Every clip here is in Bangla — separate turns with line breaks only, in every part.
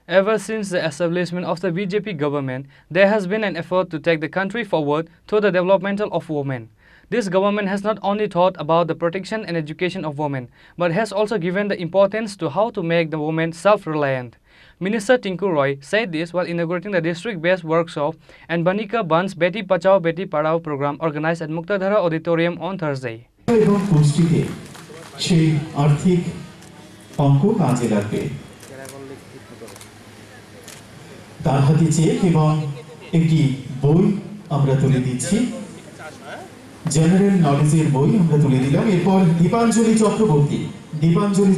Ever since the establishment of the BJP government, there has been an effort to take the country forward through the development of women. This government has not only thought about the protection and education of women, but has also given the importance to how to make the women self-reliant. Minister Tinku Roy said this while inaugurating the district-based workshop and Banika Ban's Beti Bachao Beti Padhao program organized at Muktadhara Auditorium on Thursday.
তার হাতে চেক এবং একটি বই আমরা তুলে দিচ্ছি, জেনারেল নলেজের বই আমরা তুলে দিলাম। এরপর দীপাঞ্জলি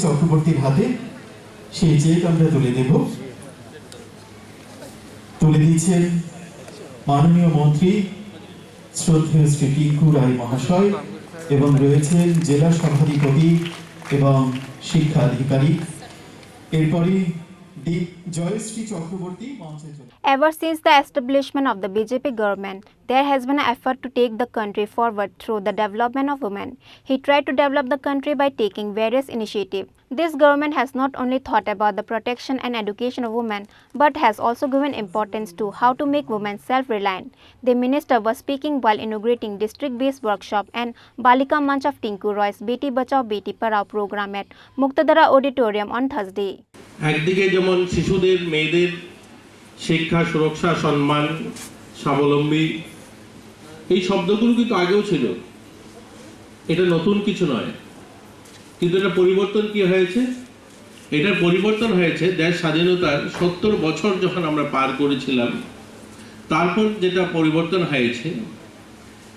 চক্রবর্তীর হাতে সেই চেক আমরা তুলে দেব। তুলে দিচ্ছেন মাননীয় মন্ত্রী শ্রদ্ধেয় শ্রী টিঙ্কু রায় মহাশয় এবং রয়েছেন জেলা সভাধিপতি এবং শিক্ষা আধিকারিক। এরপরই
Ever since the establishment of the BJP government, there has been an effort to take the country forward through the development of women. He tried to develop the country by taking various initiatives. This government has not only thought about the protection and education of women, but has also given importance to how to make women self-reliant. The minister was speaking while inaugurating district-based workshop and Balika Manch of Tinku Roy's Beti Bachao Beti Padhao program at Muktadhara Auditorium on Thursday.
একদিকে যেমন শিশুদের মেয়েদের শিক্ষা সুরক্ষা সম্মান স্বাবলম্বী এই শব্দগুলো কিন্তু আগেও ছিল, এটা নতুন কিছু নয়, কিন্তু এটা পরিবর্তন কি হয়েছে? এটার পরিবর্তন হয়েছে দেশ স্বাধীনতার ৭০ বছর যখন আমরা পার করেছিলাম, তারপর যেটা পরিবর্তন হয়েছে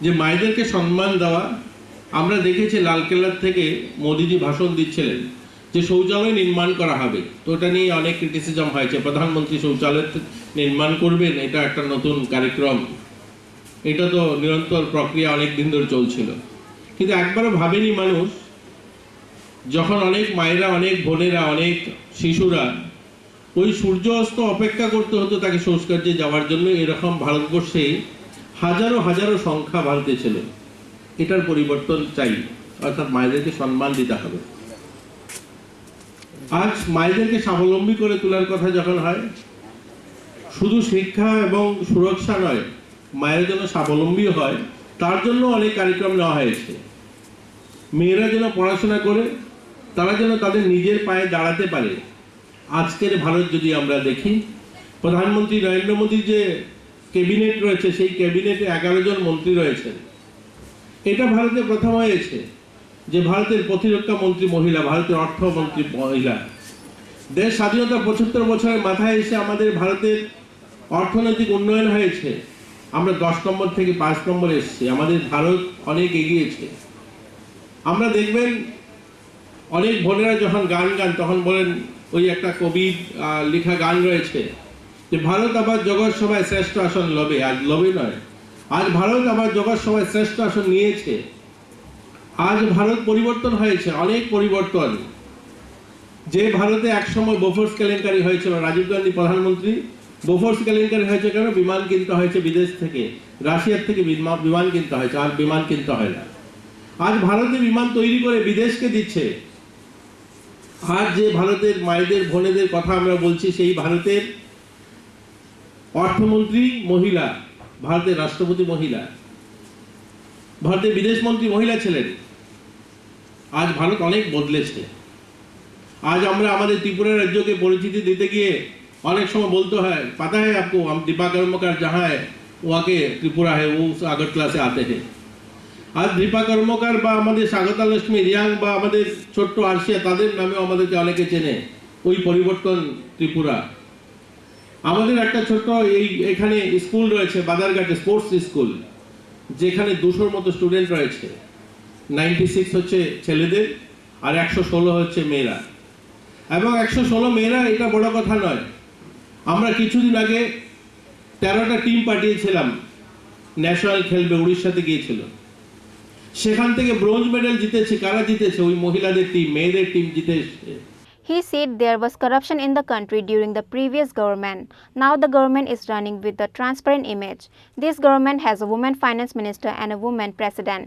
যে মায়েদেরকে সম্মান দেওয়া। আমরা দেখেছি লালকেল্লার থেকে মোদিজি ভাষণ দিচ্ছিলেন যে শৌচালয় নির্মাণ করা হবে, তো ওটা নিয়ে অনেক ক্রিটিসিজম হয়েছে, প্রধানমন্ত্রী শৌচালয় নির্মাণ করবেন, এটা একটা নতুন কার্যক্রম, এটা তো নিরন্তর প্রক্রিয়া অনেক দিন ধরে চলছিল। কিন্তু একবারও ভাবেনি মানুষ, যখন অনেক মায়েরা অনেক বোনেরা অনেক শিশুরা ওই সূর্য অস্ত অপেক্ষা করতে হতো তাকে শৌচকার্যে যাওয়ার জন্য, এরকম ভারতবর্ষে হাজারো হাজারো সংখ্যা ভারতে ছিল। এটার পরিবর্তন চাই, অর্থাৎ মায়েদেরকে সম্মান দিতে হবে। আজ মায়েদেরকে স্বাবলম্বী করে তোলার কথা যখন হয়, শুধু শিক্ষা এবং সুরক্ষা নয়, মায়ের জন্য স্বাবলম্বী হয় তার জন্য অনেক কার্যক্রম নেওয়া হয়েছে। মেয়েরা যেন পড়াশোনা করে তারা যেন তাদের নিজের পায়ে দাঁড়াতে পারে। আজকের ভারত যদি আমরা দেখি, প্রধানমন্ত্রী নরেন্দ্র মোদীর যে ক্যাবিনেট রয়েছে সেই ক্যাবিনেটে 11 জন মন্ত্রী রয়েছেন। এটা ভারতে প্রথম হয়েছে যে ভারতের প্রতিরক্ষা মন্ত্রী মহিলা, ভারতের অর্থমন্ত্রী মহিলা। দেশ স্বাধীনতা 75 বছরের মাথায় এসে আমাদের ভারতের অর্থনৈতিক উন্নয়ন হয়েছে, আমরা 10 নম্বর থেকে 5 নম্বরে এসেছি, আমাদের ভারত অনেক এগিয়েছে। আমরা দেখবেন অনেক বোনেরা যখন গান গান তখন বলেন, ওই একটা কবির লেখা গান রয়েছে যে ভারত আবার জগৎ সভায় শ্রেষ্ঠ আসন লবে। আজ লবে নয়, আজ ভারত আবার জগৎ সভায় শ্রেষ্ঠ আসন নিয়েছে। আজ ভারত পরিবর্তন হয়েছে, অনেক পরিবর্তন। যে ভারতে একসময় বোফোর্স কেলেঙ্কারি হয়েছিল, রাজীব গান্ধী প্রধানমন্ত্রী, বোফোর্স কেলেঙ্কারি হয়েছে কেন? বিমান কিনতে হয়েছে বিদেশ থেকে, রাশিয়ার থেকে বিমান কিনতে হয়েছে, আর বিমান কিনতে হয় না। আজ ভারতে বিমান তৈরি করে বিদেশকে দিচ্ছে। আজ যে ভারতের মায়েদের বোনেদের কথা আমরা বলছি, সেই ভারতের অর্থমন্ত্রী মহিলা, ভারতের রাষ্ট্রপতি মহিলা, ভারতের বিদেশ মন্ত্রী মহিলা ছিলেন। আজ ভারত অনেক বদলেছে। আজ আমরা আমাদের ত্রিপুরা রাজ্যকে পরিচিতি দিতে গিয়ে অনেক সময় বলতে হয়, পাতা है आपको हम दीपा कर्मकार जहाँ है वहाँ के त्रिपुरा है, वो আগরতলা से आते हैं। আজ দীপা কর্মকার বা আমাদের স্বাগতা লক্ষ্মী রিয়াং বা আমাদের ছোট্ট আরশিয়া, তাদের নামেও আমাদেরকে অনেকে চেনে। ওই পরিবর্তন ত্রিপুরা। আমাদের একটা ছোট্ট এখানে স্কুল রয়েছে বাদারঘাটে, স্পোর্টস স্কুল, যেখানে 200-র মতো স্টুডেন্ট রয়েছে। 96 হচ্ছে ছেলেদের আর 116 হচ্ছে মেয়েরা। এবং 116 মেয়েরা, এটা বড় কথা নয়। আমরা কিছুদিন আগে 13টা টিম পাঠিয়েছিলাম, ন্যাশনাল খেলবে, উড়িষ্যাতে গিয়েছিল। সেখান থেকে ব্রোঞ্জ মেডেল জিতেছে। কারা জিতেছে? ওই মহিলাদের টিম, মেয়েদের টিম জিতে এসেছে।
He said there was corruption in the country during the previous government. Now the government is running with a transparent image. This government has a woman finance minister and a woman president.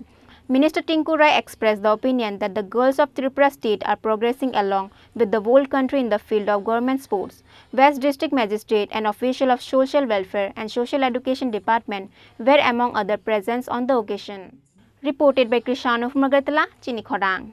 Minister Tinku expressed the opinion that the girls of Tripura state are progressing along with the whole country in the field of government sports. West District Magistrate and official of Social Welfare and Social Education Department were among other present on the occasion. Reported by Krishanu from Agartala, Chini, Khorang.